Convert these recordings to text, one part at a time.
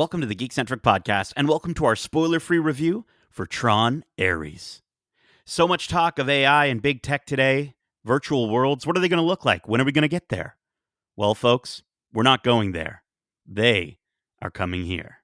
Welcome to the Geekcentric podcast, and welcome to our spoiler-free review for TRON Ares. So much talk of AI and big tech today. Virtual worlds, what are they going to look like? When are we going to get there? Well, folks, we're not going there. They are coming here.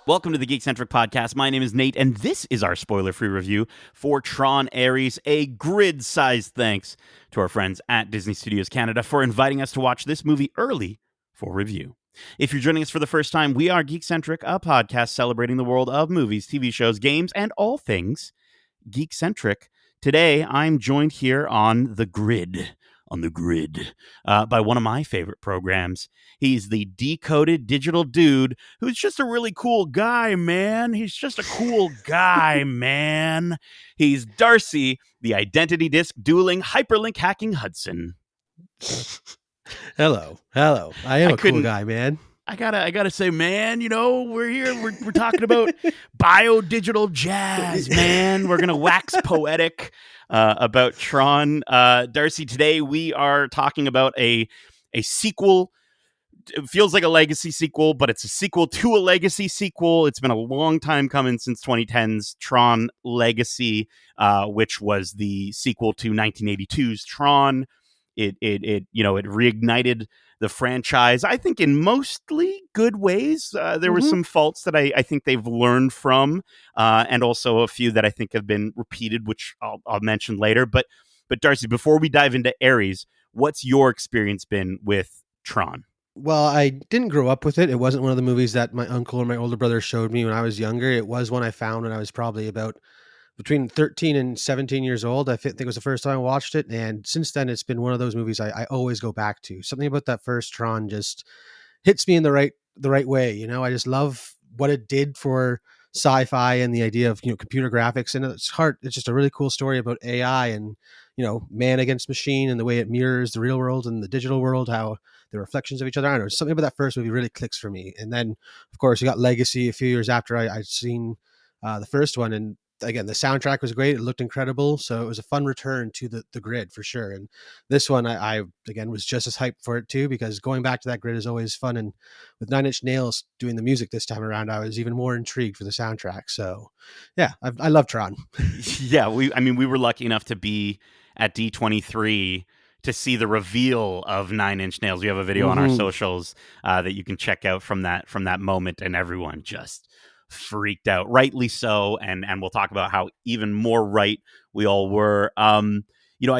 Welcome to the Geekcentric podcast. My name is Nate, and this is our spoiler-free review for TRON Ares. A grid-sized thanks to our friends at Disney Studios Canada for inviting us to watch this movie early for review. If you're joining us for the first time, we are Geekcentric, a podcast celebrating the world of movies, TV shows, games, and all things Geekcentric. Today, I'm joined here on the grid, by one of my favorite programs. He's the decoded digital dude who's just a really cool guy, man. He's just a cool guy, man. He's Darcy, the identity disc dueling hyperlink hacking Hudson. Hello. I am a cool guy, man. I gotta say, man, you know, we're here. We're talking about bio-digital jazz, man. We're gonna wax poetic about TRON. Darcy, today we are talking about a sequel. It feels like a legacy sequel, but it's a sequel to a legacy sequel. It's been a long time coming since 2010's TRON Legacy, which was the sequel to 1982's TRON. It reignited the franchise, I think, in mostly good ways. There were some faults that I think they've learned from, and also a few that I think have been repeated, which I'll mention later. But Darcy, before we dive into Ares, what's your experience been with TRON? Well, I didn't grow up with it. It wasn't one of the movies that my uncle or my older brother showed me when I was younger. It was one I found when I was probably about between 13 and 17 years old. I think it was the first time I watched it. And since then, it's been one of those movies I always go back to. Something about that first TRON just hits me in the right way. You know, I just love what it did for sci-fi and the idea of, computer graphics. And it's just a really cool story about AI and, man against machine and the way it mirrors the real world and the digital world, how the reflections of each other. I don't know, something about that first movie really clicks for me. And then, of course, you got Legacy a few years after I'd seen the first one. And again, the soundtrack was great. It looked incredible. So it was a fun return to the grid for sure. And this one, I again, was just as hyped for it too, because going back to that grid is always fun. And with Nine Inch Nails doing the music this time around, I was even more intrigued for the soundtrack. So yeah, I love TRON. Yeah, we were lucky enough to be at D23 to see the reveal of Nine Inch Nails. We have a video on our socials that you can check out from that moment, and everyone just freaked out, rightly so, and we'll talk about how even more right we all were. I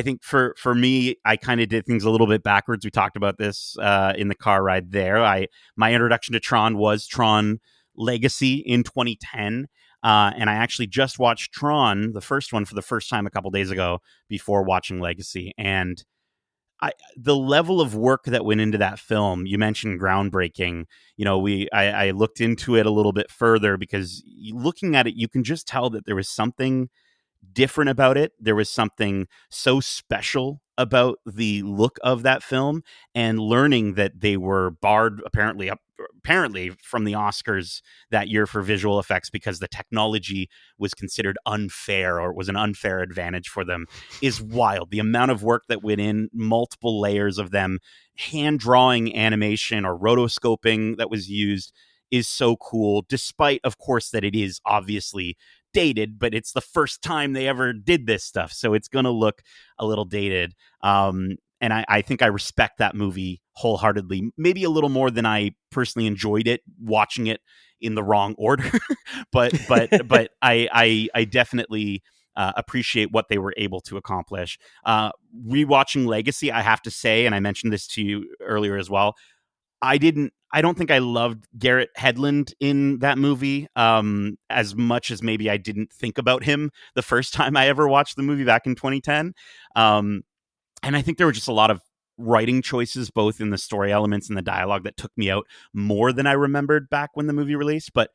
think for me, I kind of did things a little bit backwards. We talked about this in the car ride there. My introduction to TRON was TRON Legacy in 2010. And I actually just watched TRON, the first one, for the first time a couple days ago before watching Legacy. And the level of work that went into that film, you mentioned groundbreaking. I looked into it a little bit further because looking at it, you can just tell that there was something different about it. There was something so special about the look of that film, and learning that they were barred apparently from the Oscars that year for visual effects because the technology was considered unfair, or it was an unfair advantage for them, is wild. The amount of work that went in, multiple layers of them, hand drawing animation or rotoscoping that was used, is so cool, despite, of course, that it is obviously dated, but it's the first time they ever did this stuff, so it's going to look a little dated. And I think I respect that movie wholeheartedly, maybe a little more than I personally enjoyed it, watching it in the wrong order. but I definitely appreciate what they were able to accomplish. Rewatching Legacy, I have to say, and I mentioned this to you earlier as well, I don't think I loved Garrett Hedlund in that movie as much as maybe I didn't think about him the first time I ever watched the movie back in 2010. And I think there were just a lot of writing choices, both in the story elements and the dialogue, that took me out more than I remembered back when the movie released. But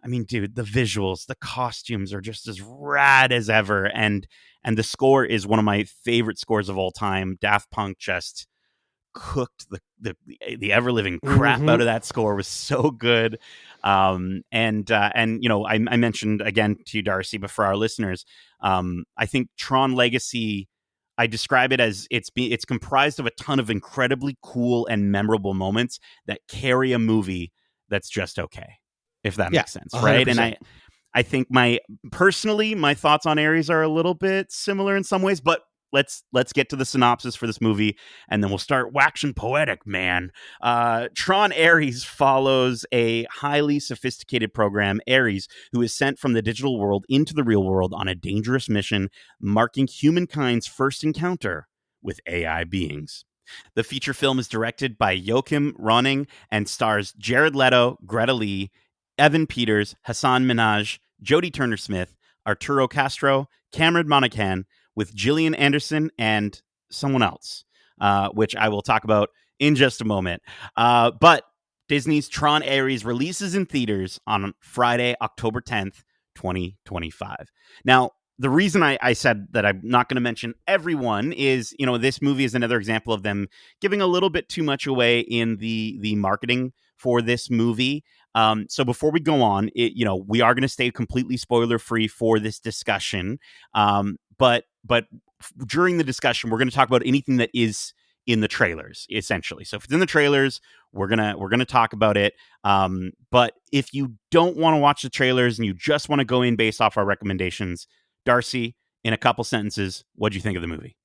I mean, dude, the visuals, the costumes are just as rad as ever. And the score is one of my favorite scores of all time. Daft Punk just cooked the ever living crap Mm-hmm. out of that score. Was so good. And I mentioned again to you, Darcy, but for our listeners, I think Tron Legacy, I describe it as it's comprised of a ton of incredibly cool and memorable moments that carry a movie that's just okay, if that Yeah, makes sense, right? And 100%. I think my thoughts on Ares are a little bit similar in some ways, but let's get to the synopsis for this movie, and then we'll start waxing poetic, man. Tron Ares follows a highly sophisticated program, Ares, who is sent from the digital world into the real world on a dangerous mission, marking humankind's first encounter with AI beings. The feature film is directed by Joachim Ronning and stars Jared Leto, Greta Lee, Evan Peters, Hassan Minaj, Jodie Turner-Smith, Arturo Castro, Cameron Monaghan, with Gillian Anderson and someone else, which I will talk about in just a moment. But Disney's Tron Ares releases in theaters on Friday, October 10th, 2025. Now, the reason I said that I'm not going to mention everyone is, this movie is another example of them giving a little bit too much away in the marketing for this movie. So before we go on, we are going to stay completely spoiler free for this discussion. But during the discussion, we're going to talk about anything that is in the trailers, essentially. So if it's in the trailers, we're gonna talk about it. But if you don't want to watch the trailers and you just want to go in based off our recommendations, Darcy, in a couple sentences, what do you think of the movie?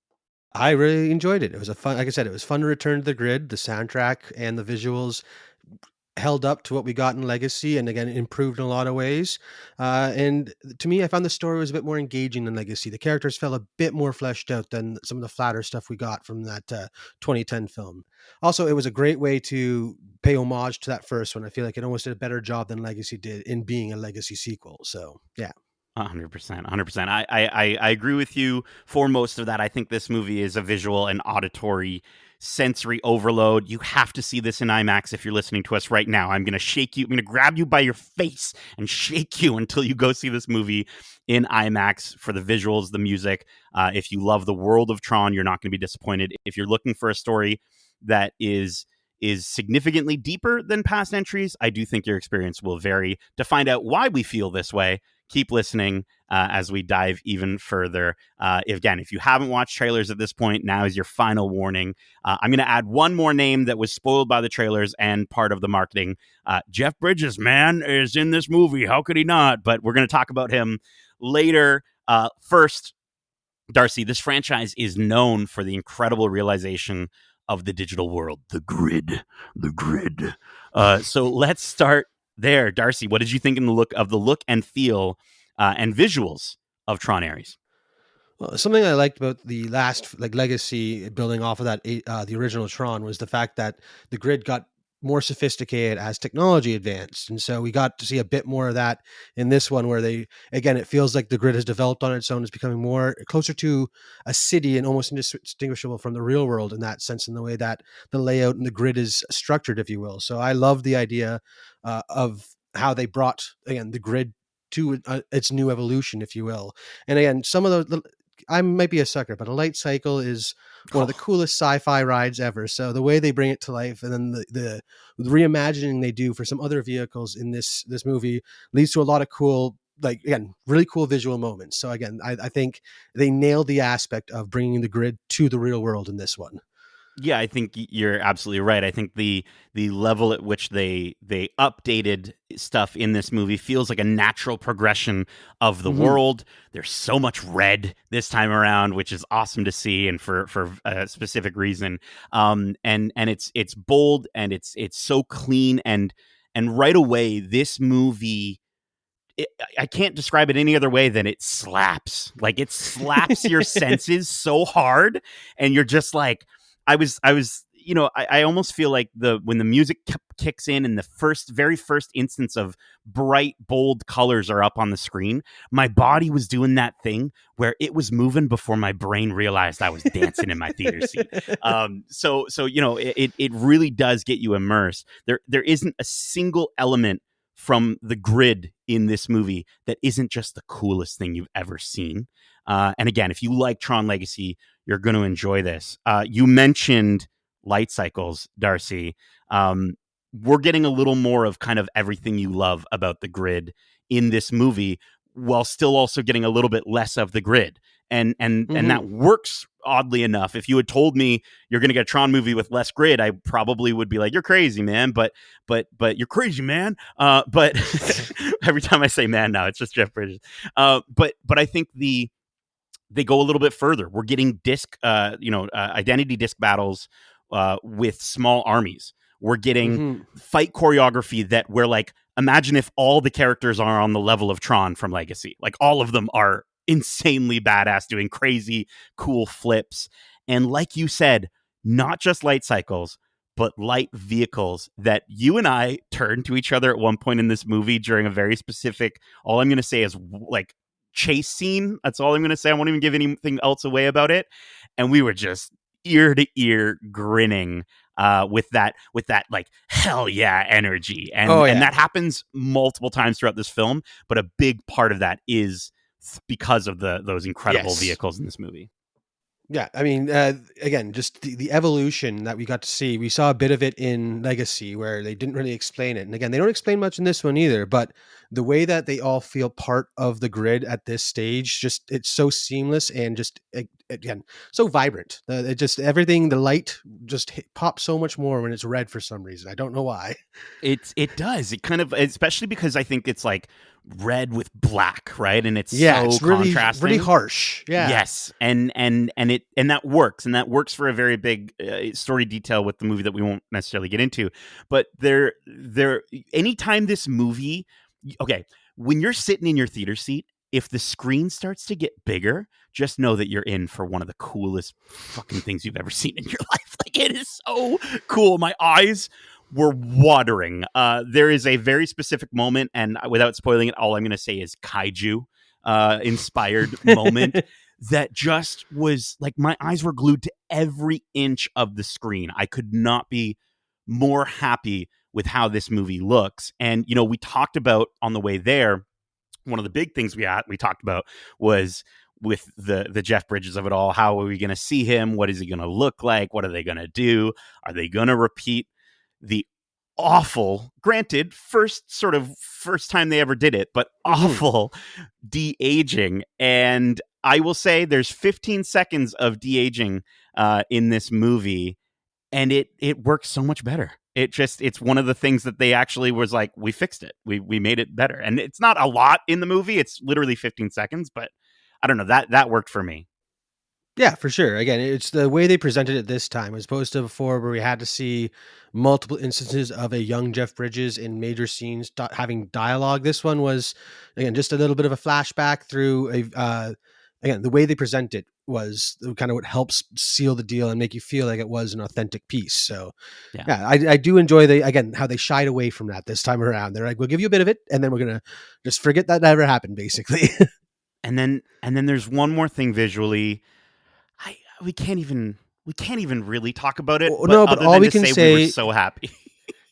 I really enjoyed it. It was like I said, it was fun to return to the grid. The soundtrack and the visuals held up to what we got in Legacy, and again improved in a lot of ways. And to me, I found the story was a bit more engaging than Legacy. The characters felt a bit more fleshed out than some of the flatter stuff we got from that 2010 film. Also, it was a great way to pay homage to that first one. I feel like it almost did a better job than Legacy did in being a Legacy sequel. So yeah. 100%, 100%. I agree with you for most of that. I think this movie is a visual and auditory sensory overload. You have to see this in IMAX if you're listening to us right now. I'm going to shake you. I'm going to grab you by your face and shake you until you go see this movie in IMAX for the visuals, the music. If you love the world of Tron, you're not going to be disappointed. If you're looking for a story that is significantly deeper than past entries, I do think your experience will vary. To find out why we feel this way, keep listening as we dive even further. If you haven't watched trailers at this point, now is your final warning. I'm going to add one more name that was spoiled by the trailers and part of the marketing. Jeff Bridges, man, is in this movie. How could he not? But we're going to talk about him later. First, Darcy, this franchise is known for the incredible realization of the digital world, the grid. So let's start there. Darcy, what did you think in the look and feel and visuals of Tron Ares? Well, something I liked about the last Legacy, building off of that the original Tron, was the fact that the grid got more sophisticated as technology advanced, and so we got to see a bit more of that in this one, where it feels like the grid has developed on its own. It's becoming more closer to a city and almost indistinguishable from the real world in that sense, in the way that the layout and the grid is structured, if you will. So I love the idea of how they brought again the grid to its new evolution, if you will. And again, some of those I might be a sucker, but a light cycle is one of the coolest sci-fi rides ever. So the way they bring it to life, and then the reimagining they do for some other vehicles in this movie, leads to a lot of cool, really cool visual moments. So again, I think they nailed the aspect of bringing the grid to the real world in this one. Yeah, I think you're absolutely right. I think the level at which they updated stuff in this movie feels like a natural progression of the Mm-hmm. world. There's so much red this time around, which is awesome to see, and for a specific reason. And it's bold, and it's so clean, and right away this movie, I can't describe it any other way than it slaps. Like, it slaps your senses so hard, and you're just like, I was, I almost feel like when the music kicks in and the very first instance of bright, bold colors are up on the screen, my body was doing that thing where it was moving before my brain realized I was dancing in my theater seat. It really does get you immersed. There isn't a single element from the grid in this movie that isn't just the coolest thing you've ever seen. And again, if you like Tron Legacy, you're going to enjoy this. You mentioned light cycles, Darcy, we're getting a little more of kind of everything you love about the grid in this movie, while still also getting a little bit less of the grid. And that works oddly enough. If you had told me you're going to get a Tron movie with less grid, I probably would be like, "You're crazy, man." But you're crazy, man. But every time I say "man" now, it's just Jeff Bridges. But I think they go a little bit further. We're getting identity disc battles with small armies. We're getting fight choreography that we're like, imagine if all the characters are on the level of Tron from Legacy. Like all of them are insanely badass, doing crazy, cool flips. And like you said, not just light cycles, but light vehicles that you and I turned to each other at one point in this movie during a very specific, all I'm going to say is like chase scene. That's all I'm going to say. I won't even give anything else away about it. And we were just ear to ear grinning with that like hell yeah energy. And that happens multiple times throughout this film, but a big part of that is because of those incredible vehicles in this movie. Yeah, I mean, again, just the evolution that we got to see. We saw a bit of it in Legacy where they didn't really explain it. And again, they don't explain much in this one either, but the way that they all feel part of the grid at this stage, just it's so seamless and just, again, so vibrant. It just, everything, the light just pops so much more when it's red for some reason. I don't know why. It does. It kind of, especially because I think it's like red with black, right? And it's it's really contrasting, really harsh. Yeah. Yes, and that works for a very big story detail with the movie that we won't necessarily get into. But anytime this movie, okay, when you're sitting in your theater seat, if the screen starts to get bigger, just know that you're in for one of the coolest fucking things you've ever seen in your life. Like it is so cool. My eyes were watering. There is a very specific moment, and without spoiling it, all I'm going to say is kaiju inspired moment that just was like my eyes were glued to every inch of the screen. I could not be more happy with how this movie looks. And we talked about on the way there, one of the big things we talked about was with the Jeff Bridges of it all. How are we going to see him? What is he going to look like? What are they going to do? Are they going to repeat the awful, granted, first time they ever did it, but awful de-aging? And I will say there's 15 seconds of de-aging in this movie, and it works so much better. It's one of the things that they actually was like, we fixed it. We made it better. And it's not a lot in the movie. It's literally 15 seconds, but I don't know, that worked for me. Yeah, for sure. Again, it's the way they presented it this time, as opposed to before, where we had to see multiple instances of a young Jeff Bridges in major scenes having dialogue. This one was, again, just a little bit of a flashback through again, the way they present it was kind of what helps seal the deal and make you feel like it was an authentic piece. So, yeah, I do enjoy how they shied away from that this time around. They're like, we'll give you a bit of it, and then we're gonna just forget that ever happened, basically. And then there's one more thing visually. We can't even really talk about it. But no, but all we can say, we were so happy.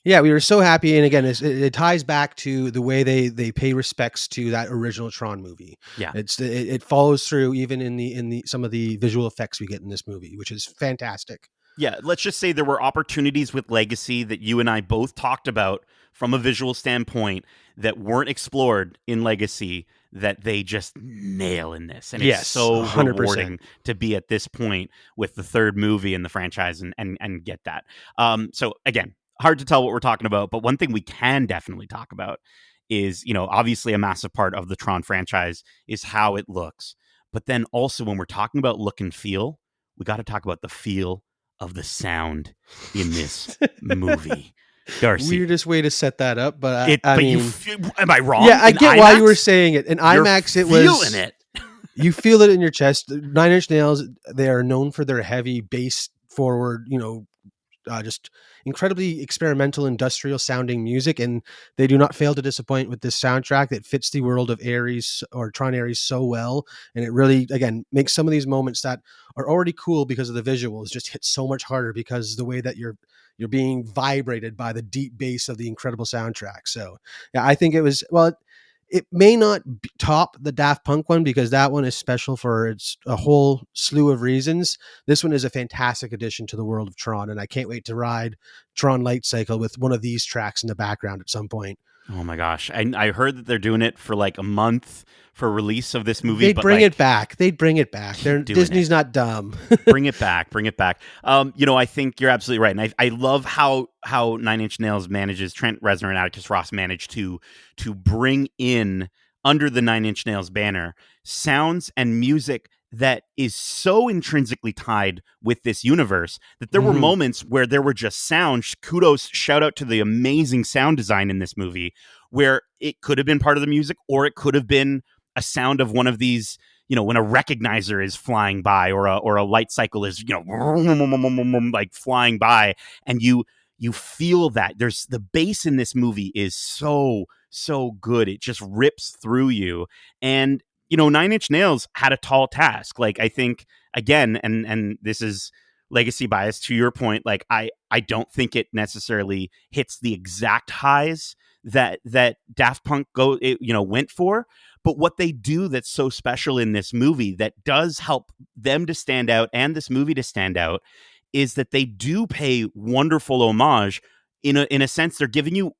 Yeah, we were so happy, and again, it ties back to the way they pay respects to that original Tron movie. Yeah, it follows through even in the some of the visual effects we get in this movie, which is fantastic. Yeah, let's just say there were opportunities with Legacy that you and I both talked about from a visual standpoint that weren't explored in Legacy that they just nail in this. And it's so 100%. Rewarding to be at this point with the third movie in the franchise and get that. So again, hard to tell what we're talking about, but one thing we can definitely talk about is, obviously a massive part of the Tron franchise is how it looks. But then also when we're talking about look and feel, we got to talk about the feel of the sound in this movie. Darcy. Weirdest way to set that up, but I mean, am I wrong? Yeah, I get IMAX? Why you were saying it. In IMAX, it was feeling it. You feel it in your chest. Nine Inch Nails, they are known for their heavy bass forward, just incredibly experimental, industrial sounding music, and they do not fail to disappoint with this soundtrack that fits the world of Ares or Tron Ares so well. And it really, again, makes some of these moments that are already cool because of the visuals just hit so much harder because the way that you're being vibrated by the deep bass of the incredible soundtrack. So yeah, I think it was, well, It may not top the Daft Punk one because that one is special for its a whole slew of reasons. This one is a fantastic addition to the world of Tron, and I can't wait to ride Tron Light Cycle with one of these tracks in the background at some point. Oh my gosh. I heard that they're doing it for like a month for release of this movie, They'd but bring it like back. They'd bring it back. keep doing it. Disney's not dumb. Bring it back. Bring it back. I think you're absolutely right. And I love how Nine Inch Nails manages, Trent Reznor and Atticus Ross manage to bring in, under the Nine Inch Nails banner, sounds and music that is so intrinsically tied with this universe that there were moments where there were just sounds. Kudos, shout out to the amazing sound design in this movie, where it could have been part of the music, or it could have been a sound of one of these, when a recognizer is flying by, or a light cycle is, like flying by, and you feel that there's the bass in this movie is so good. It just rips through you. And Nine Inch Nails had a tall task. Like, I think, again, and this is legacy bias to your point, like I don't think it necessarily hits the exact highs that Daft Punk went for. But what they do that's so special in this movie that does help them to stand out and this movie to stand out is that they do pay wonderful homage. In a sense, they're giving you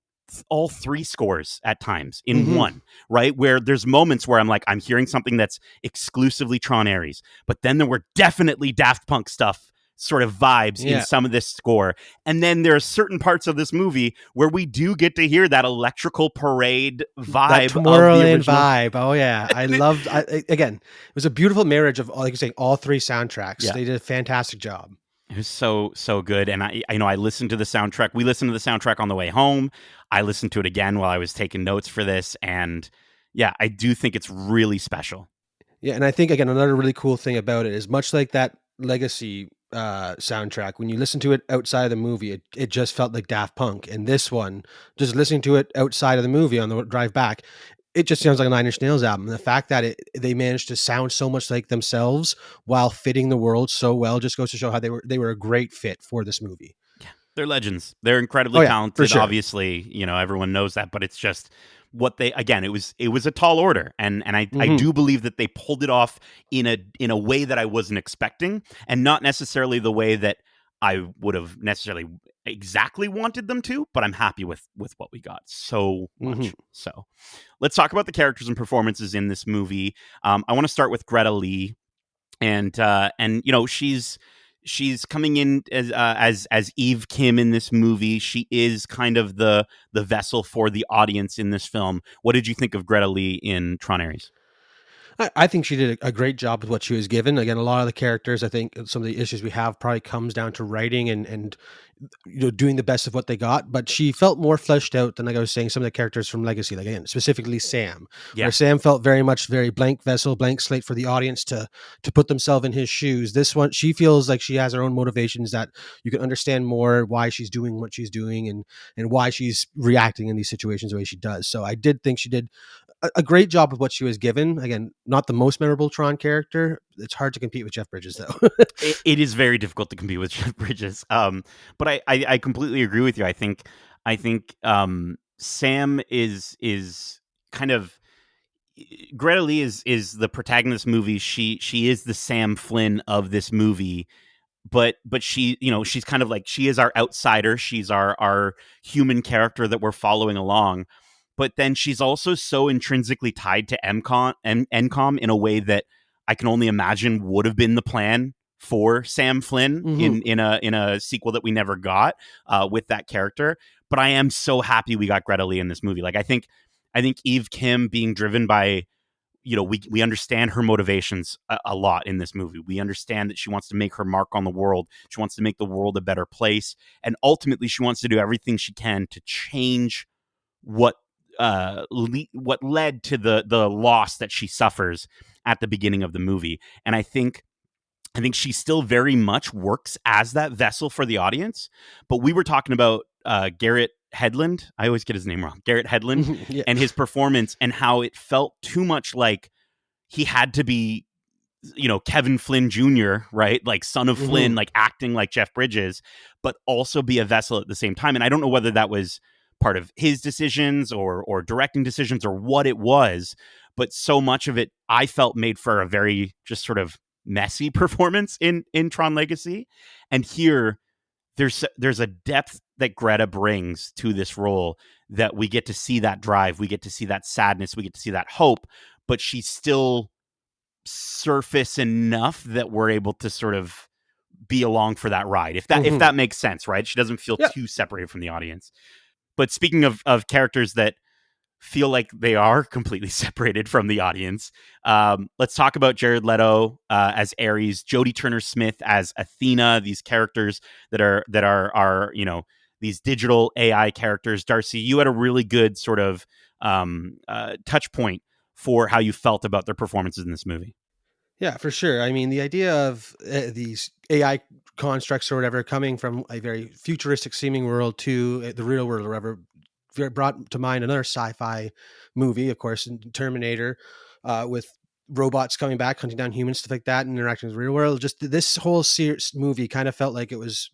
all three scores at times in one, right? Where there's moments where I'm like, I'm hearing something that's exclusively Tron Ares, but then there were definitely Daft Punk stuff, sort of vibes in some of this score. And then there are certain parts of this movie where we do get to hear that electrical parade vibe, that of the Tomorrowland original vibe. Oh yeah, I loved. Again, it was a beautiful marriage of, like you say, all three soundtracks. Yeah. They did a fantastic job. It was so good. And I listened to the soundtrack. We listened to the soundtrack on the way home. I listened to it again while I was taking notes for this. And yeah, I do think it's really special. Yeah, and I think, again, another really cool thing about it is, much like that Legacy soundtrack, when you listen to it outside of the movie, it just felt like Daft Punk. And this one, just listening to it outside of the movie on the drive back, it just sounds like a Nine Inch Nails album. And the fact that they managed to sound so much like themselves while fitting the world so well just goes to show how they were a great fit for this movie. Yeah, they're legends. They're incredibly talented. For sure. Obviously, everyone knows that, but it's just what they, again, it was a tall order. And I do believe that they pulled it off in a way that I wasn't expecting, and not necessarily the way that I would have necessarily exactly wanted them to, but I'm happy with what we got so much. So let's talk about the characters and performances in this movie. I want to start with Greta Lee, and she's coming in as Eve Kim in this movie. She is kind of the vessel for the audience in this film. What did you think of Greta Lee in Tron Ares? I think she did a great job with what she was given. Again, a lot of the characters, I think some of the issues we have probably comes down to writing and doing the best of what they got. But she felt more fleshed out than, like I was saying, some of the characters from Legacy. Like, again, specifically Sam, where Sam felt very much very blank vessel, blank slate for the audience to put themselves in his shoes. This one, she feels like she has her own motivations, that you can understand more why she's doing what she's doing and why she's reacting in these situations the way she does. So I did think she did a great job with what she was given. Again, not the most memorable Tron character. It's hard to compete with Jeff Bridges, though. It is very difficult to compete with Jeff Bridges. But I completely agree with you. I think Sam is kind of, Greta Lee is the protagonist movie. She is the Sam Flynn of this movie. But she, she's kind of like, she is our outsider. She's our human character that we're following along. But then she's also so intrinsically tied to NCOM in a way that I can only imagine would have been the plan for Sam Flynn in a sequel that we never got with that character. But I am so happy we got Greta Lee in this movie. Like, I think Eve Kim being driven by, we understand her motivations a lot in this movie. We understand that she wants to make her mark on the world. She wants to make the world a better place. And ultimately, she wants to do everything she can to change what led to the loss that she suffers at the beginning of the movie. And I think she still very much works as that vessel for the audience. But we were talking about Garrett Hedlund. I always get his name wrong. Garrett Hedlund and his performance, and how it felt too much like he had to be, Kevin Flynn Jr., right? Like son of Flynn, like acting like Jeff Bridges, but also be a vessel at the same time. And I don't know whether that was part of his decisions or directing decisions or what it was, but so much of it I felt made for a very just sort of messy performance in Tron Legacy. And here there's a depth that Greta brings to this role that we get to see that drive, we get to see that sadness, we get to see that hope, but she's still surface enough that we're able to sort of be along for that ride. If that makes sense, right? She doesn't feel Yeah, too separated from the audience. But speaking of characters that feel like they are completely separated from the audience, let's talk about Jared Leto as Ares, Jodie Turner-Smith as Athena. These characters that are these digital AI characters. Darcy, you had a really good sort of touch point for how you felt about their performances in this movie. yeah, for sure. I mean, the idea of these AI constructs or whatever coming from a very futuristic seeming world to the real world or whatever brought to mind another sci-fi movie, of course, Terminator, with robots coming back, hunting down humans, stuff like that, and interacting with the real world. Just this whole series movie kind of felt like it was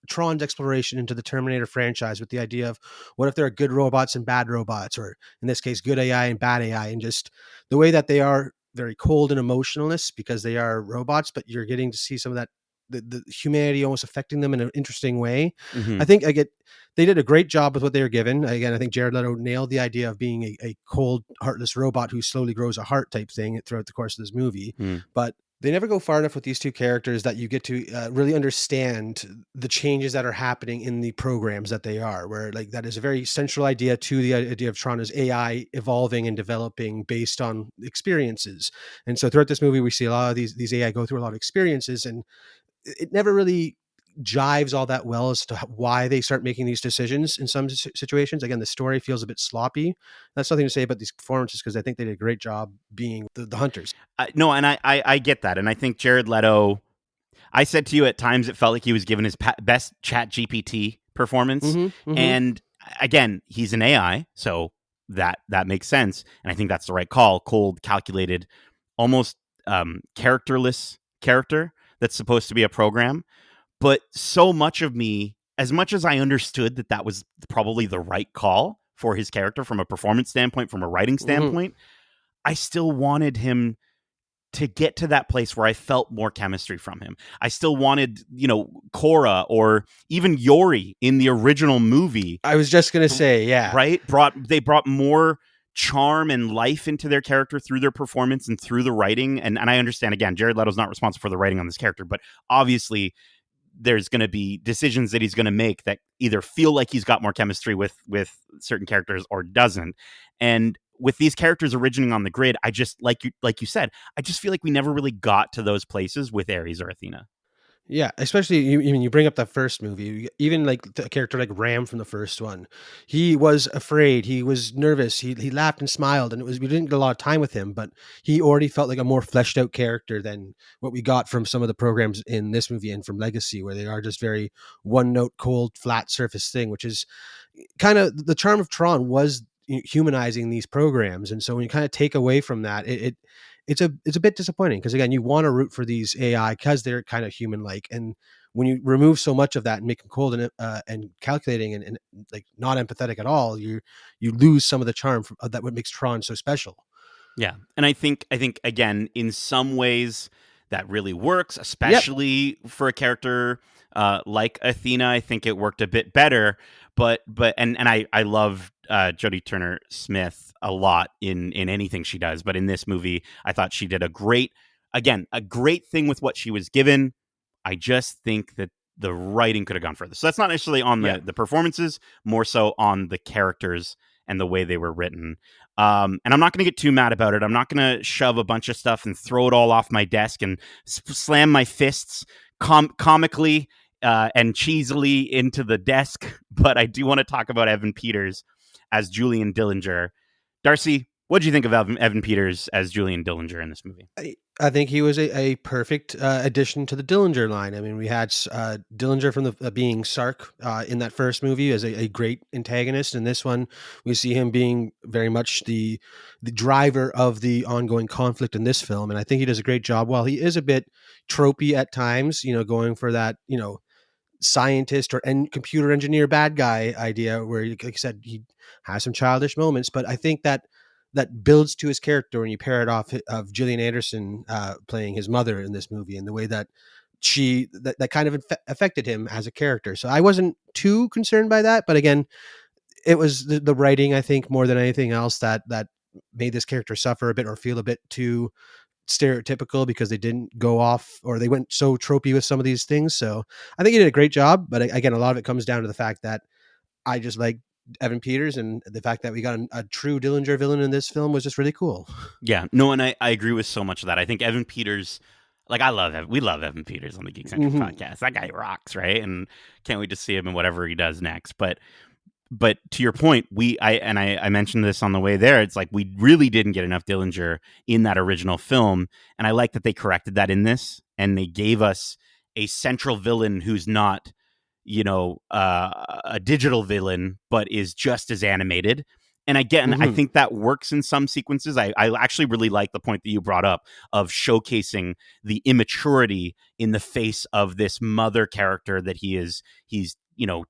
Tron's exploration into the Terminator franchise with the idea of what if there are good robots and bad robots, or in this case, good AI and bad AI, and just the way that they are very cold and emotionless because they are robots, but you're getting to see some of that the humanity almost affecting them in an interesting way. Mm-hmm. I think they did a great job with what they were given. Again, I think Jared Leto nailed the idea of being a cold, heartless robot who slowly grows a heart type thing throughout the course of this movie. Mm. But they never go far enough with these two characters that you get to really understand the changes that are happening in the programs that they are, where like that is a very central idea to the idea of Tron is AI evolving and developing based on experiences. And so throughout this movie, we see a lot of these AI go through a lot of experiences, and it never really jives all that well as to why they start making these decisions in some situations. Again, the story feels a bit sloppy. That's nothing to say about these performances because I think they did a great job being the hunters. No, and I get that, and I think Jared Leto. I said to you at times it felt like he was given his best Chat GPT performance, Mm-hmm, mm-hmm. and again, he's an AI, so that makes sense, and I think that's the right call. Cold, calculated, almost characterless character that's supposed to be a program, but so much of me, as much as I understood that was probably the right call for his character from a performance standpoint, from a writing Mm-hmm. standpoint, I still wanted him to get to that place where I felt more chemistry from him. I still wanted, Cora or even Yori in the original movie, I was just gonna say, yeah. right? They brought more charm and life into their character through their performance and through the writing. And I understand, again, Jared Leto's not responsible for the writing on this character, but obviously there's going to be decisions that he's going to make that either feel like he's got more chemistry with certain characters or doesn't. And with these characters originating on the grid, I just like you said, I just feel like we never really got to those places with Ares or Athena. Yeah, especially you bring up that first movie, even like a character like Ram from the first one. He was afraid, he was nervous, he laughed and smiled, and we didn't get a lot of time with him, but he already felt like a more fleshed out character than what we got from some of the programs in this movie and from Legacy, where they are just very one note, cold, flat surface thing, which is kind of the charm of Tron was humanizing these programs. And so when you kind of take away from that, it's a bit disappointing because again, you want to root for these AI because they're kind of human like, and when you remove so much of that and make them cold and calculating and like not empathetic at all, you lose some of the charm that what makes Tron so special. Yeah, and I think again, in some ways that really works, Yep. especially for a character like Athena. I think it worked a bit better, and I love Jodie Turner Smith a lot in anything she does, but in this movie, I thought she did a great thing with what she was given. I just think that the writing could have gone further. So that's not necessarily on Yeah. the performances, more so on the characters and the way they were written. And I'm not going to get too mad about it. I'm not going to shove a bunch of stuff and throw it all off my desk and slam my fists comically and cheesily into the desk. But I do want to talk about Evan Peters as Julian Dillinger. Darcy, what did you think of Evan Peters as Julian Dillinger in this movie? I think he was a perfect addition to the Dillinger line. I mean, we had Dillinger from the being Sark in that first movie as a great antagonist. In this one, we see him being very much the driver of the ongoing conflict in this film, and I think he does a great job. While he is a bit tropey at times, going for that, scientist or computer engineer bad guy idea where, like I said, he has some childish moments, but I think that that builds to his character when you pair it off of Gillian Anderson playing his mother in this movie, and the way that that kind of affected him as a character. So I wasn't too concerned by that, but again, it was the writing, I think, more than anything else that made this character suffer a bit or feel a bit too stereotypical, because they didn't go off, or they went so tropey with some of these things. So I think he did a great job, but again, a lot of it comes down to the fact that I just like Evan Peters, and the fact that we got a true Dillinger villain in this film was just really cool. Yeah, no, and I agree with so much of that. I think Evan Peters, like we love Evan Peters on the Geekcentric Mm-hmm. podcast. That guy rocks, right? And can't wait to see him in whatever he does next. But to your point, I mentioned this on the way there. It's like we really didn't get enough Dillinger in that original film, and I like that they corrected that in this, and they gave us a central villain who's not, a digital villain, but is just as animated. And again, I Mm-hmm. think that works in some sequences. I actually really like the point that you brought up of showcasing the immaturity in the face of this mother character that he's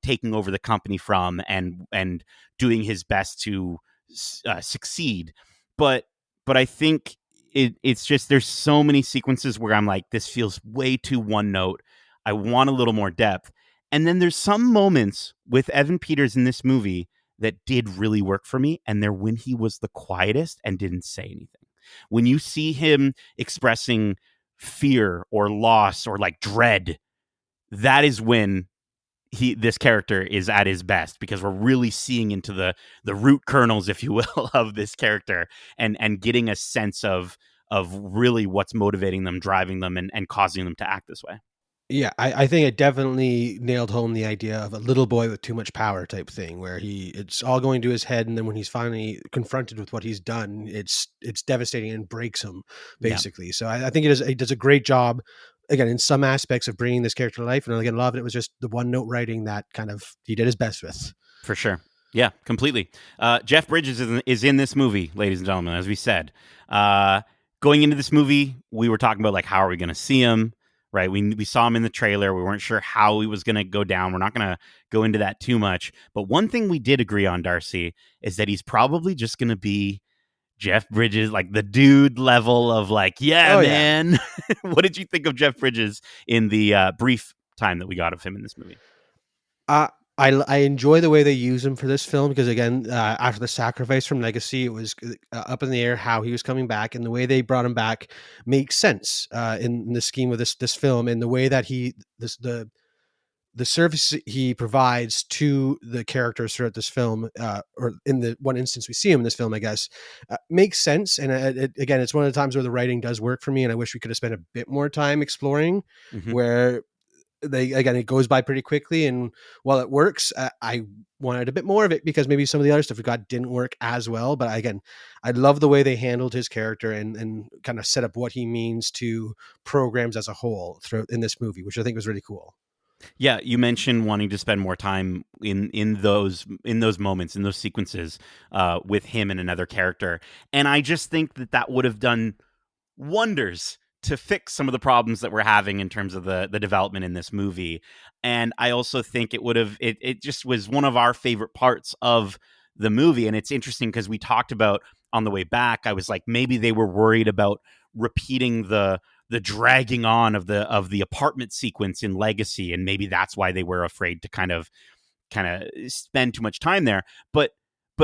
taking over the company from, and doing his best to succeed. But I think it's just, there's so many sequences where I'm like, this feels way too one note. I want a little more depth. And then there's some moments with Evan Peters in this movie that did really work for me, and they're when he was the quietest and didn't say anything. When you see him expressing fear or loss or like dread, that is when this character is at his best, because we're really seeing into the root kernels, if you will, of this character, and getting a sense of really what's motivating them, driving them, and causing them to act this way. Yeah, I think it definitely nailed home the idea of a little boy with too much power type thing, where it's all going to his head, and then when he's finally confronted with what he's done, it's devastating and breaks him, Yeah, basically. So I think it does a great job, again, in some aspects of bringing this character to life, and again, a lot of it was just the one note writing that kind of he did his best with. for sure. Yeah, completely. Jeff Bridges is in this movie, ladies and gentlemen, as we said. Uh, Going into this movie, we were talking about, like, how are we going to see him? Right? We saw him in the trailer. We weren't sure how he was going to go down. We're not going to go into that too much. But one thing we did agree on, Darcy, is that he's probably just going to be Jeff Bridges, like the dude level of, like, yeah, Oh yeah. man. What did you think of Jeff Bridges in the brief time that we got of him in this movie? Uh, I enjoy the way they use him for this film, because again, after the sacrifice from Legacy, it was up in the air how he was coming back, and the way they brought him back makes sense in the scheme of this film, and the way that the service he provides to the characters throughout this film, or in the one instance we see him in this film, I guess, makes sense. And again, it's one of the times where the writing does work for me, and I wish we could have spent a bit more time exploring Mm-hmm. where they, again, it goes by pretty quickly, and while it works, I wanted a bit more of it, because maybe some of the other stuff we got didn't work as well. But again, I love the way they handled his character, and kind of set up what he means to programs as a whole throughout in this movie, which I think was really cool. Yeah, you mentioned wanting to spend more time in those moments, in those sequences, with him and another character, and I just think that would have done wonders to fix some of the problems that we're having in terms of the development in this movie. And I also think it just was one of our favorite parts of the movie. And it's interesting because we talked about on the way back, I was like, maybe they were worried about repeating the dragging on of the apartment sequence in Legacy, and maybe that's why they were afraid to kind of spend too much time there. But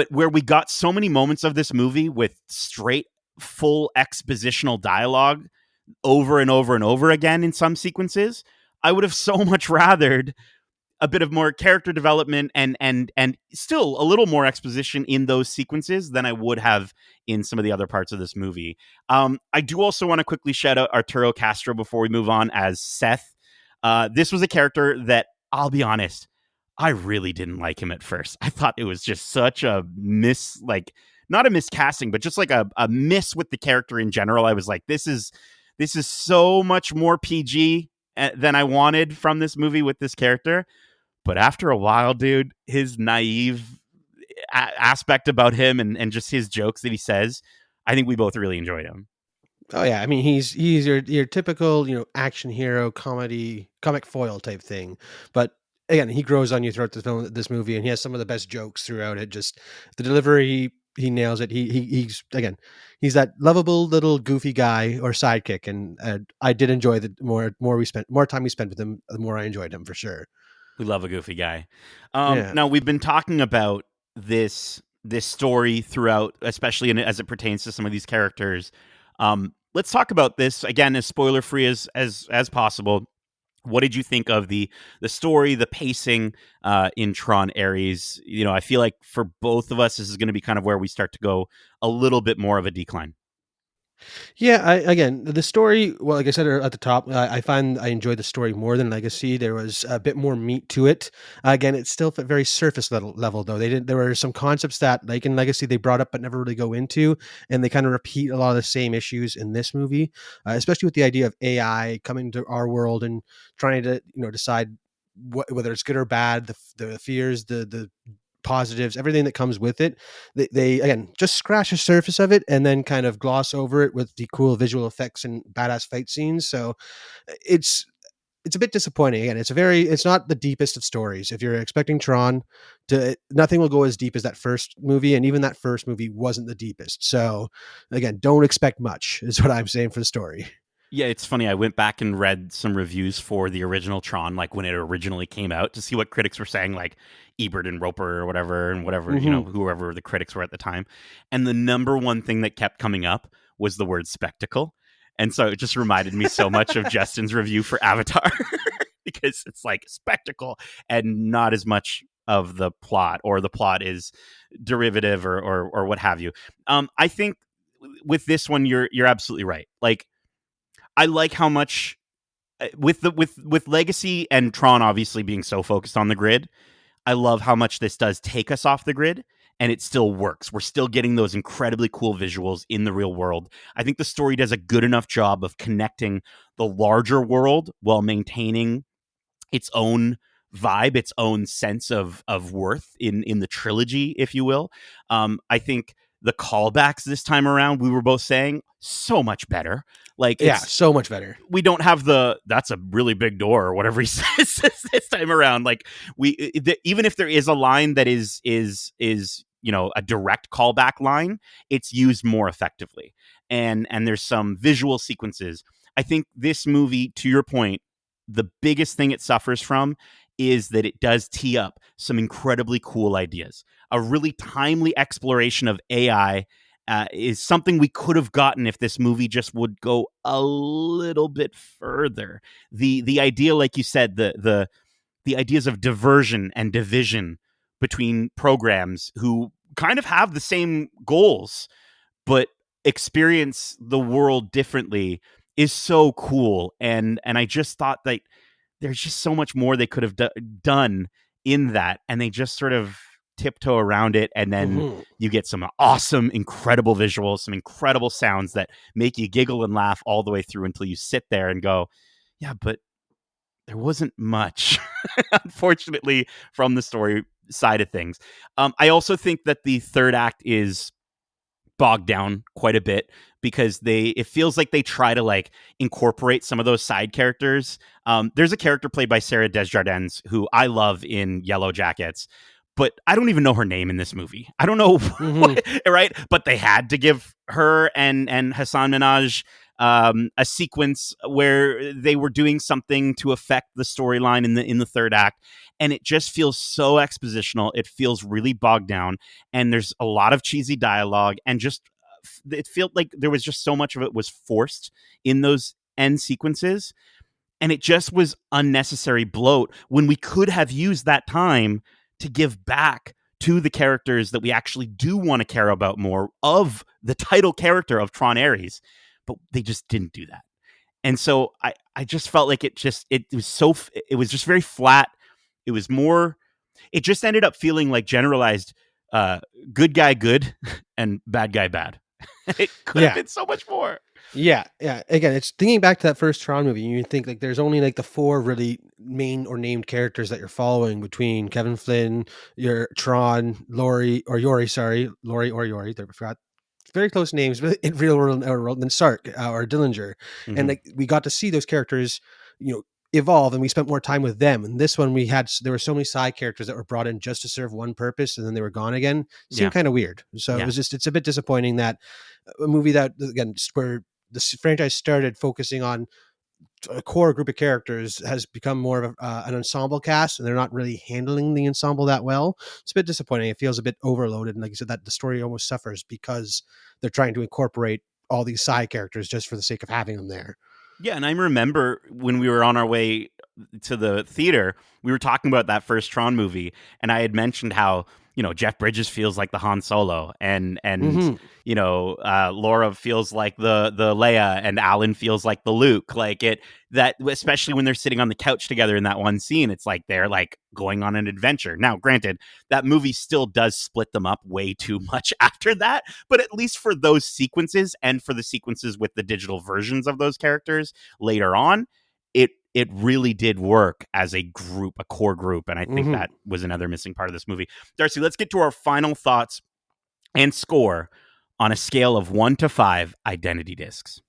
where we got so many moments of this movie with straight full expositional dialogue over and over and over again in some sequences, I would have so much rathered a bit of more character development and still a little more exposition in those sequences than I would have in some of the other parts of this movie. I do also want to quickly shout out Arturo Castro before we move on as Seth. This was a character that, I'll be honest, I really didn't like him at first. I thought it was just such a not a miscasting, but just like a miss with the character in general. I was like, this is so much more PG than I wanted from this movie with this character. But after a while, dude, his naive aspect about him, and just his jokes that he says, I think we both really enjoyed him. Oh yeah, I mean he's your typical, action hero comedy comic foil type thing. But again, he grows on you throughout this movie, and he has some of the best jokes throughout it. Just the delivery, he nails it. He's again, he's that lovable little goofy guy or sidekick, and I did enjoy the more time we spent with him, the more I enjoyed him for sure. We love a goofy guy. Yeah. Now we've been talking about this story throughout, especially as it pertains to some of these characters. Let's talk about this again as spoiler free as possible. What did you think of the story, the pacing in Tron Ares? I feel like for both of us, this is going to be kind of where we start to go a little bit more of a decline. Yeah, again, the story, well, like I said at the top, I find I enjoyed the story more than Legacy. There was a bit more meat to it. Again, it still felt very surface level though. They didn't. There were some concepts that, like in Legacy, they brought up but never really go into, and they kind of repeat a lot of the same issues in this movie, especially with the idea of AI coming to our world and trying to decide whether it's good or bad, the fears, the positives, everything that comes with it. They again just scratch the surface of it and then kind of gloss over it with the cool visual effects and badass fight scenes. So it's it's a bit disappointing. Again, it's not the deepest of stories. If you're expecting Tron to, nothing will go as deep as that first movie, and even that first movie wasn't the deepest. So again, don't expect much is what I'm saying for the story. Yeah, it's funny. I went back and read some reviews for the original Tron, like when it originally came out, to see what critics were saying, like Ebert and Roper or whatever, and whatever, Hmm. whoever the critics were at the time. And the number one thing that kept coming up was the word spectacle. And so it just reminded me so much of Justin's review for Avatar because it's like spectacle and not as much of the plot, or the plot is derivative or what have you. I think with this one, you're absolutely right. Like, I like how much with Legacy and Tron obviously being so focused on the grid. I love how much this does take us off the grid, and it still works. We're still getting those incredibly cool visuals in the real world. I think the story does a good enough job of connecting the larger world while maintaining its own vibe, its own sense of worth in the trilogy, if you will. I think the callbacks this time around, we were both saying, so much better. Like, Yeah, it's so much better. we don't have that's a really big door or whatever he says this time around. Like, even if there is a line that is a direct callback line, it's used more effectively, and there's some visual sequences. I think this movie, to your point, the biggest thing it suffers from is that it does tee up some incredibly cool ideas. A really timely exploration of AI is something we could have gotten if this movie just would go a little bit further. The idea, like you said, the ideas of diversion and division between programs who kind of have the same goals but experience the world differently is so cool. And I just thought that there's just so much more they could have done in that, and they just sort of tiptoe around it, and then Hmm. you get some awesome, incredible visuals, some incredible sounds that make you giggle and laugh all the way through until you sit there and go, yeah, but there wasn't much, unfortunately, from the story side of things. I also think that the third act is bogged down quite a bit because it feels like they try to like incorporate some of those side characters. There's a character played by Sarah Desjardins who I love in Yellow Jackets, but I don't even know her name in this movie. I don't know Hmm. what, right? But they had to give her and Hassan Minaj a sequence where they were doing something to affect the storyline in the third act, and it just feels so expositional. It feels really bogged down, and there's a lot of cheesy dialogue, and just it felt like there was just so much of it was forced in those end sequences, and it just was unnecessary bloat when we could have used that time to give back to the characters that we actually do want to care about more, of the title character of Tron Ares, but they just didn't do that. And so I just felt like it was just very flat. It was more, it just ended up feeling like generalized uh good guy good and bad guy bad. It could have Yeah. been so much more. Yeah, yeah. Again, it's thinking back to that first Tron movie, you think like there's only like the four really main or named characters that you're following between Kevin Flynn, your Tron, Lori or Yori, sorry, Lori or Yori, I forgot very close names, but in real world and outer world, than Sark or Dillinger, and Hmm. like we got to see those characters, evolve, and we spent more time with them. And this one, there were so many side characters that were brought in just to serve one purpose, and then they were gone again. It Yeah. seemed kind of weird. So Yeah. it's a bit disappointing that a movie that, again, where the franchise started focusing on a core group of characters has become more of an ensemble cast, and they're not really handling the ensemble that well. It's a bit disappointing. It feels a bit overloaded, and like you said, that the story almost suffers because they're trying to incorporate all these side characters just for the sake of having them there. Yeah, and I remember when we were on our way to the theater, we were talking about that first Tron movie, and I had mentioned how Jeff Bridges feels like the Han Solo, and Mm-hmm. Laura feels like the Leia, and Alan feels like the Luke. Like it that especially when they're sitting on the couch together in that one scene, it's like they're like going on an adventure. Now, granted, that movie still does split them up way too much after that, but at least for those sequences and for the sequences with the digital versions of those characters later on, it really did work as a group, a core group. And I think Mm-hmm. that was another missing part of this movie. Darcy, let's get to our final thoughts and score on a scale of 1 to 5 identity discs.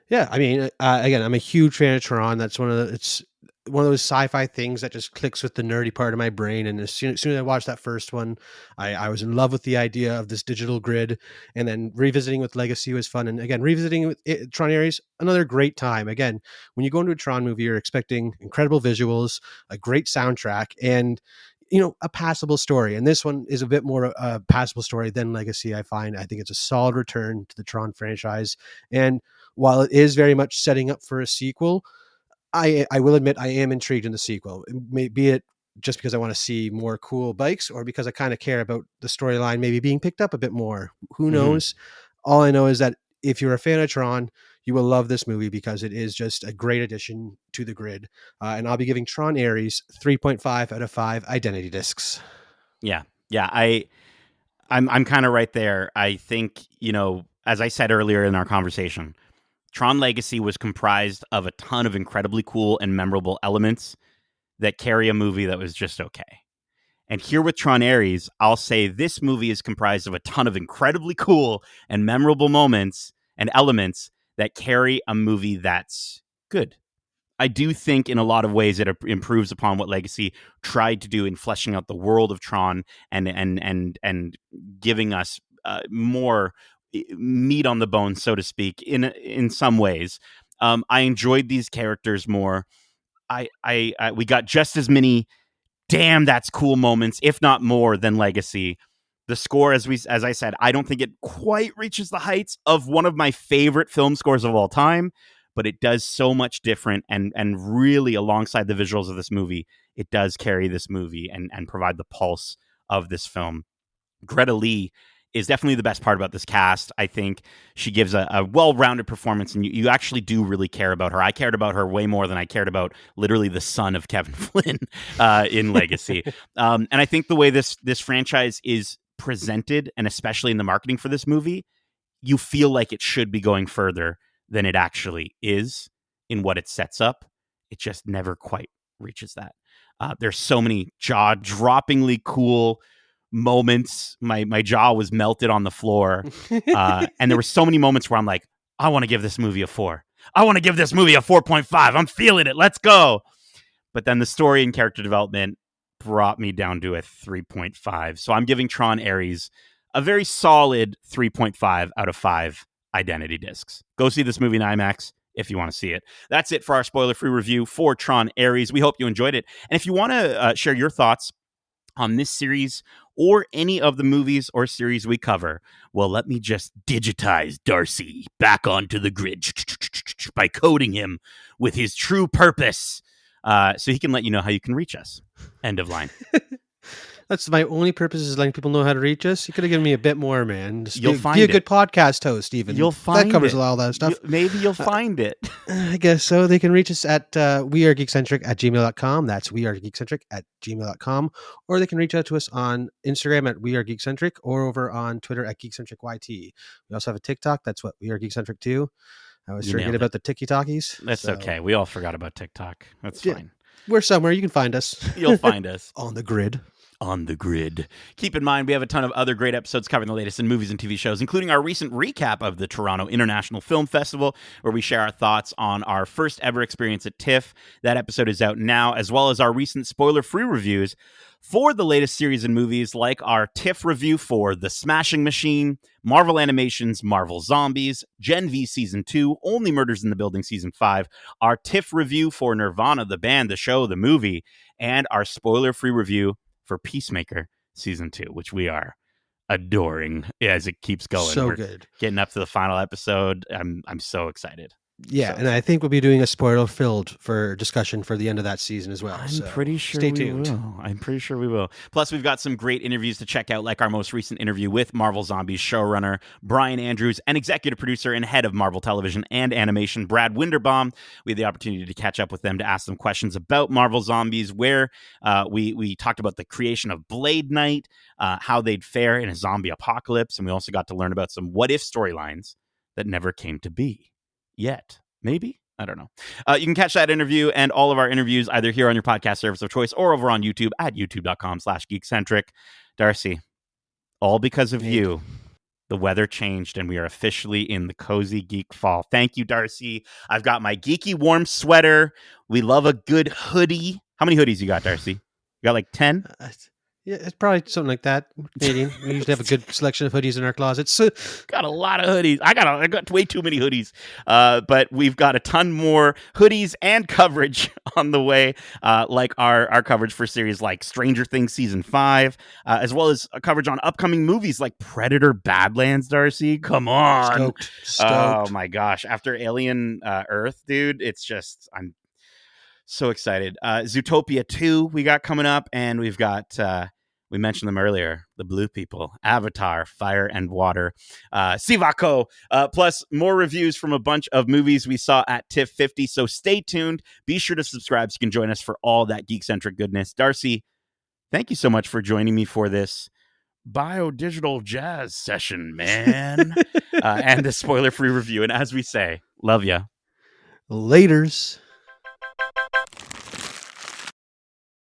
Yeah, I mean, again, I'm a huge fan of Tron. That's it's one of those sci-fi things that just clicks with the nerdy part of my brain. And as soon as I watched that first one, I was in love with the idea of this digital grid. And then revisiting with Legacy was fun. And again, revisiting with Tron Ares, another great time. Again, when you go into a Tron movie, you're expecting incredible visuals, a great soundtrack, and a passable story. And this one is a bit more a passable story than Legacy. I think it's a solid return to the Tron franchise. And while it is very much setting up for a sequel, I will admit I am intrigued in the sequel. Be it just because I want to see more cool bikes, or because I kind of care about the storyline maybe being picked up a bit more. Who Mm-hmm. knows? All I know is that if you're a fan of Tron, you will love this movie because it is just a great addition to the grid. And I'll be giving Tron Ares 3.5 out of 5 identity discs. Yeah. Yeah. I'm kind of right there. I think, as I said earlier in our conversation, Tron Legacy was comprised of a ton of incredibly cool and memorable elements that carry a movie that was just okay. And here with Tron Ares, I'll say this movie is comprised of a ton of incredibly cool and memorable moments and elements that carry a movie that's good. I do think in a lot of ways it improves upon what Legacy tried to do in fleshing out the world of Tron and giving us more meat on the bone, so to speak, in some ways. I enjoyed these characters more. We got just as many damn that's cool moments, if not more, than Legacy. The score, as I said, I don't think it quite reaches the heights of one of my favorite film scores of all time, but it does so much different, and really alongside the visuals of this movie, it does carry this movie and provide the pulse of this film. Greta Lee is definitely the best part about this cast. I think she gives a well-rounded performance, and you actually do really care about her. I cared about her way more than I cared about literally the son of Kevin Flynn in Legacy. And I think the way this franchise is presented, and especially in the marketing for this movie, you feel like it should be going further than it actually is in what it sets up. It just never quite reaches that. There's so many jaw-droppingly cool moments. My jaw was melted on the floor, and there were so many moments where I'm like, I want to give this movie a 4. I want to give this movie a 4.5. I'm feeling it. Let's go. But then the story and character development brought me down to a 3.5. So I'm giving Tron Ares a very solid 3.5 out of 5 identity discs. Go see this movie in IMAX if you want to see it. That's it for our spoiler-free review for Tron Ares. We hope you enjoyed it. And if you want to share your thoughts on this series or any of the movies or series we cover, well, let me just digitize Darcy back onto the grid by coding him with his true purpose, so he can let you know how you can reach us. End of line. That's my only purpose, is letting people know how to reach us. You could have given me a bit more, man. Just You'll be find a good it. podcast host, even. You'll That find covers it. all that stuff. Maybe you'll find it. I guess so. They can reach us at wearegeekcentric@gmail.com. That's wearegeekcentric@gmail.com. Or they can reach out to us on Instagram at wearegeekcentric, or over on Twitter at geekcentricyt. We also have a TikTok. That's what We Are Geekcentric too. I always You forget nailed about it. the Tiki-Talkies. That's okay. We all forgot about TikTok. That's Yeah. fine. We're somewhere. You can find us. You'll find us. On the grid. On the grid. Keep in mind, we have a ton of other great episodes covering the latest in movies and TV shows, including our recent recap of the Toronto International Film Festival, where we share our thoughts on our first ever experience at TIFF. That episode is out now, as well as our recent spoiler-free reviews for the latest series and movies, like our TIFF review for The Smashing Machine, Marvel Animation's Marvel Zombies, Gen V Season 2, Only Murders in the Building Season 5, our TIFF review for Nirvana, the band, the show, the movie, and our spoiler-free review for Peacemaker Season 2, which we are adoring as it keeps going. So We're good. getting up to the final episode. I'm so excited. Yeah, So and I think we'll be doing a spoiler-filled for discussion for the end of that season as well. I'm pretty sure we will. I'm pretty sure we will. Plus, we've got some great interviews to check out, like our most recent interview with Marvel Zombies showrunner Brian Andrews and executive producer and head of Marvel Television and Animation Brad Winderbaum. We had the opportunity to catch up with them to ask them questions about Marvel Zombies, where we talked about the creation of Blade Knight, how they'd fare in a zombie apocalypse, and we also got to learn about some what-if storylines that never came to be yet. Maybe? I don't know. You can catch that interview and all of our interviews either here on your podcast service of choice or over on YouTube at youtube.com/geekcentric. Darcy, all because of you, the weather changed and we are officially in the cozy geek fall. Thank you, Darcy. I've got my geeky warm sweater. We love a good hoodie. How many hoodies you got, Darcy? You got like 10? Yeah, it's probably something like that. Canadian. We usually have a good selection of hoodies in our closets. Got a lot of hoodies. I got way too many hoodies. But we've got a ton more hoodies and coverage on the way, like our coverage for series like Stranger Things Season 5, as well as a coverage on upcoming movies like Predator Badlands, Darcy. Come on. Stoked. Oh, my gosh. After Alien Earth, dude, it's just, I'm so excited. Zootopia 2 we got coming up, and we've got... we mentioned them earlier, the blue people, Avatar, Fire and Water, Sivako, plus more reviews from a bunch of movies we saw at TIFF 50. So stay tuned. Be sure to subscribe so you can join us for all that geek-centric goodness. Darcy, thank you so much for joining me for this bio-digital jazz session, man. And the spoiler-free review. And as we say, love ya. Laters.